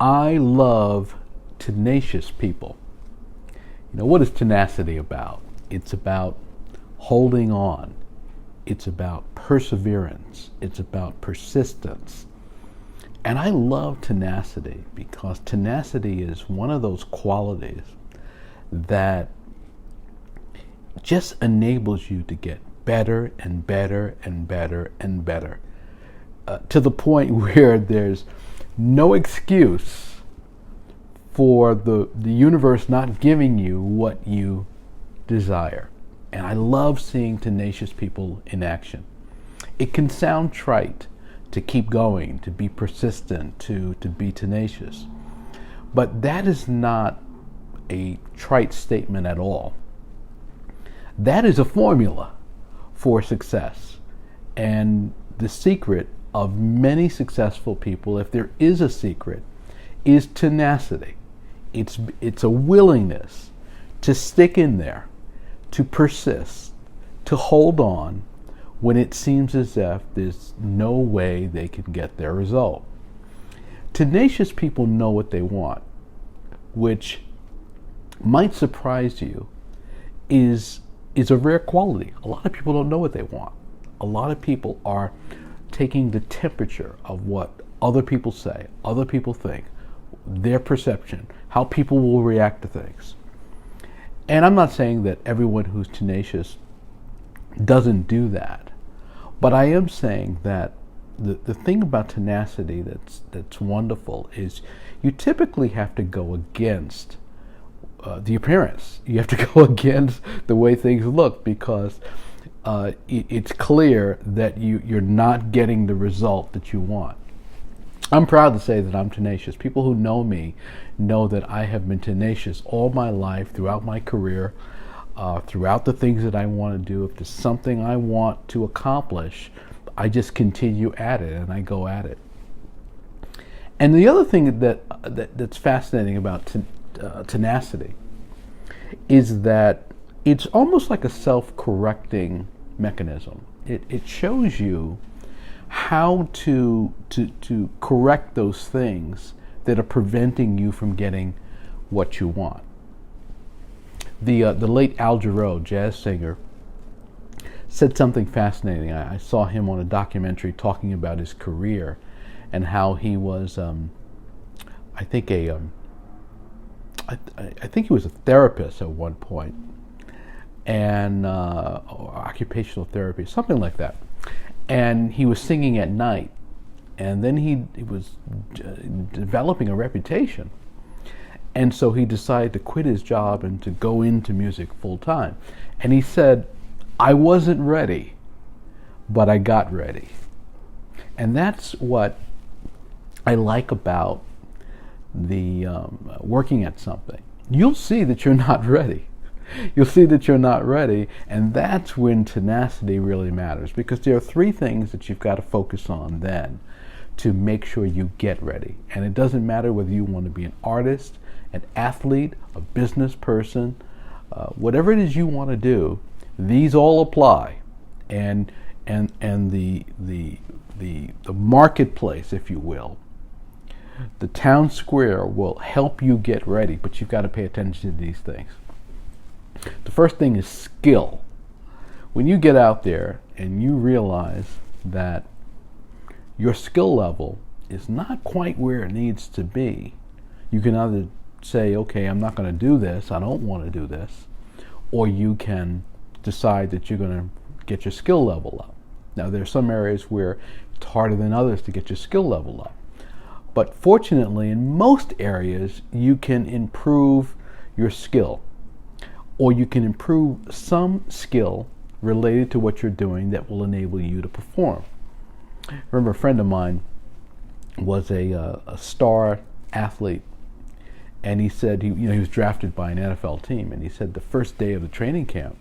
I love tenacious people. What is tenacity about? It's about holding on. It's about perseverance. It's about persistence. And I love tenacity because tenacity is one of those qualities that just enables you to get better and better and better and better, to the point where there's no excuse for the universe not giving you what you desire. And I love seeing tenacious people in action. It can sound trite to keep going, to be persistent, to be tenacious. But that is not a trite statement at all. That is a formula for success. And the secret of many successful people, if there is a secret, is tenacity. It's a willingness to stick in there, to persist, to hold on when it seems as if there's no way they can get their result. Tenacious people know what they want, which might surprise you, is a rare quality. A lot of people don't know what they want. A lot of people are taking the temperature of what other people say, other people think, their perception, how people will react to things. And I'm not saying that everyone who's tenacious doesn't do that, but I am saying that the thing about tenacity that's wonderful is you typically have to go against the appearance. You have to go against the way things look, because it's clear that you're not getting the result that you want. I'm proud to say that I'm tenacious. People who know me know that I have been tenacious all my life, throughout my career, throughout the things that I want to do. If there's something I want to accomplish, I just continue at it and I go at it. And the other thing that's fascinating about tenacity is that it's almost like a self-correcting mechanism. It shows you how to correct those things that are preventing you from getting what you want. The late Al Jarreau, jazz singer, said something fascinating. I saw him on a documentary talking about his career and how he was, I think he was a therapist at one point, and or occupational therapy, something like that. And he was singing at night, and then he was developing a reputation. And so he decided to quit his job and to go into music full time. And he said, I wasn't ready, but I got ready. And that's what I like about the working at something. You'll see that you're not ready. You'll see that you're not ready, and that's when tenacity really matters, because there are three things that you've got to focus on then to make sure you get ready. And it doesn't matter whether you want to be an artist, an athlete, a business person, whatever it is you want to do, these all apply. And the marketplace, if you will, the town square will help you get ready, but you've got to pay attention to these things. The first thing is skill. When you get out there and you realize that your skill level is not quite where it needs to be, you can either say, okay, I'm not going to do this, I don't want to do this, or you can decide that you're going to get your skill level up. Now, there are some areas where it's harder than others to get your skill level up. But fortunately, in most areas, you can improve your skill, or you can improve some skill related to what you're doing that will enable you to perform. I remember a friend of mine was a star athlete, and he said he was drafted by an NFL team, and he said the first day of the training camp,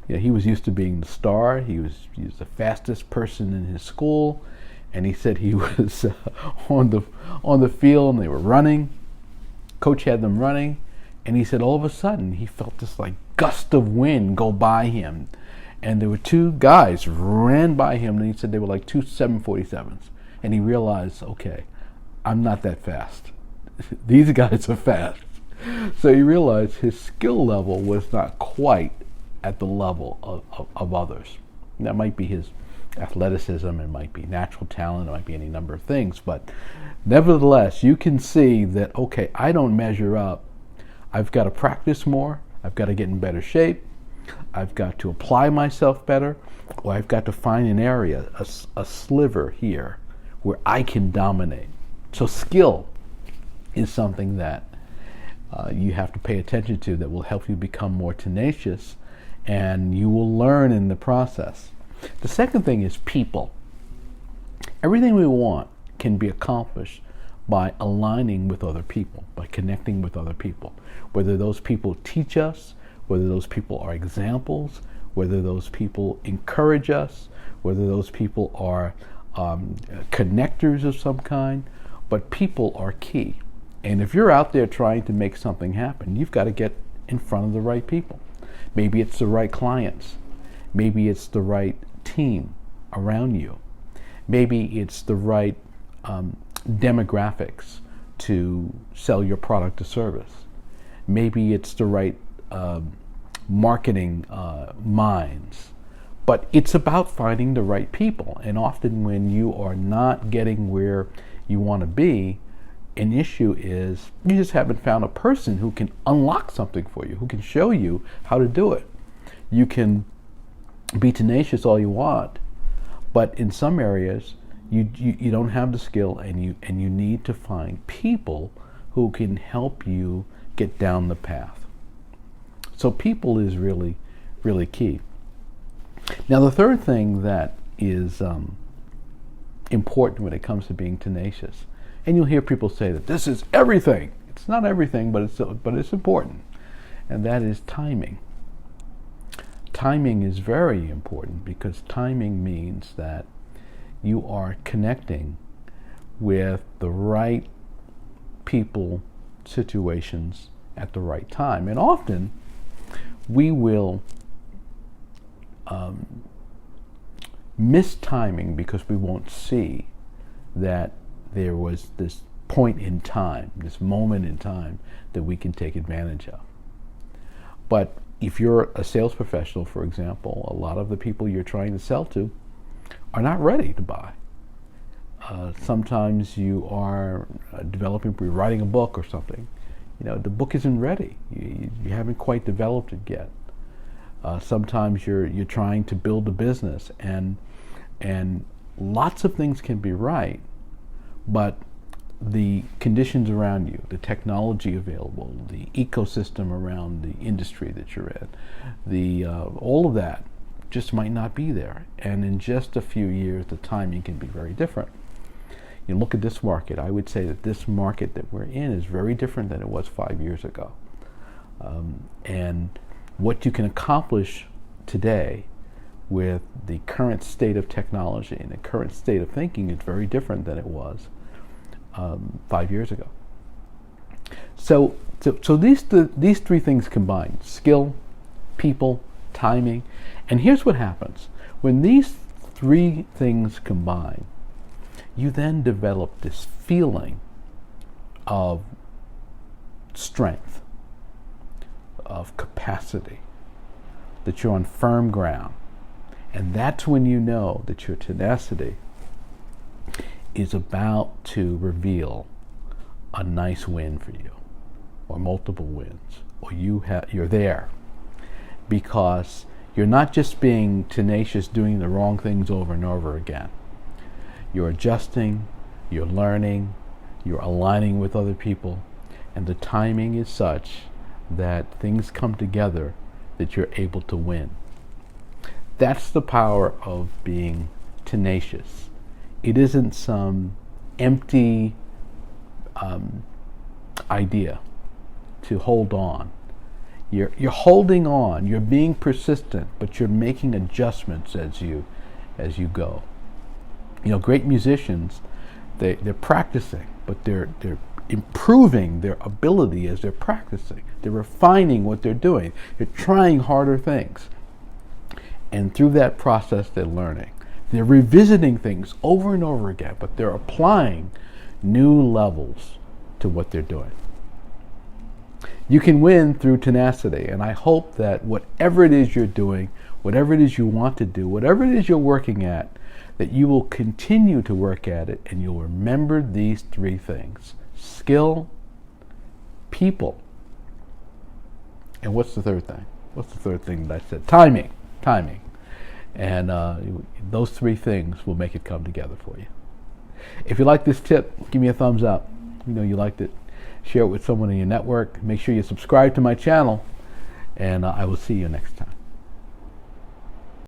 he was used to being the star. He was the fastest person in his school, and he said he was on the field and they were running. Coach had them running. And he said all of a sudden he felt this like gust of wind go by him. And there were two guys ran by him, and he said they were like two 747s. And he realized, okay, I'm not that fast. these guys are fast. So he realized his skill level was not quite at the level of others. And that might be his athleticism, it might be natural talent, it might be any number of things, but nevertheless, you can see that, okay, I don't measure up. I've got to practice more, I've got to get in better shape, I've got to apply myself better, or I've got to find an area, a sliver here, where I can dominate. So skill is something that you have to pay attention to, that will help you become more tenacious, and you will learn in the process. The second thing is people. Everything we want can be accomplished by aligning with other people, by connecting with other people. Whether those people teach us, whether those people are examples, whether those people encourage us, whether those people are connectors of some kind, but people are key. And if you're out there trying to make something happen, you've got to get in front of the right people. Maybe it's the right clients. Maybe it's the right team around you. Maybe it's the right demographics to sell your product or service. Maybe it's the right marketing minds. But it's about finding the right people. And often when you are not getting where you want to be, an issue is you just haven't found a person who can unlock something for you, who can show you how to do it. You can be tenacious all you want, but in some areas you don't have the skill, and you need to find people who can help you get down the path. So people is really, really key. Now the third thing that is important when it comes to being tenacious, and you'll hear people say that this is everything. It's not everything, but it's important, and that is timing. Timing is very important, because timing means that you are connecting with the right people, situations at the right time. And often we will miss timing because we won't see that there was this point in time, this moment in time that we can take advantage of. But if you're a sales professional, for example, a lot of the people you're trying to sell to are not ready to buy. Sometimes you are you're writing a book or something. The book isn't ready. You haven't quite developed it yet. Sometimes you're trying to build a business, and lots of things can be right, but the conditions around you, the technology available, the ecosystem around the industry that you're in, all of that just might not be there. And in just a few years, the timing can be very different. You look at this market, I would say that this market that we're in is very different than it was 5 years ago. And what you can accomplish today with the current state of technology and the current state of thinking is very different than it was 5 years ago. So these three things combined: skill, people, timing. And here's what happens. When these three things combine, you then develop this feeling of strength, of capacity, that you're on firm ground. And that's when you know that your tenacity is about to reveal a nice win for you, or multiple wins, or you're there. Because you're not just being tenacious doing the wrong things over and over again. You're adjusting, you're learning, you're aligning with other people, and the timing is such that things come together that you're able to win. That's the power of being tenacious. It isn't some empty idea to hold on. You're holding on, you're being persistent, but you're making adjustments as you go. Great musicians, they're practicing, but they're improving their ability as they're practicing. They're refining what they're doing. They're trying harder things. And through that process, they're learning. They're revisiting things over and over again, but they're applying new levels to what they're doing. You can win through tenacity, and I hope that whatever it is you're doing, whatever it is you want to do, whatever it is you're working at, that you will continue to work at it, and you'll remember these three things: skill, people, and what's the third thing? What's the third thing that I said? Timing. And those three things will make it come together for you. If you like this tip, give me a thumbs up. You know you liked it. Share it with someone in your network. Make sure you subscribe to my channel, and I will see you next time.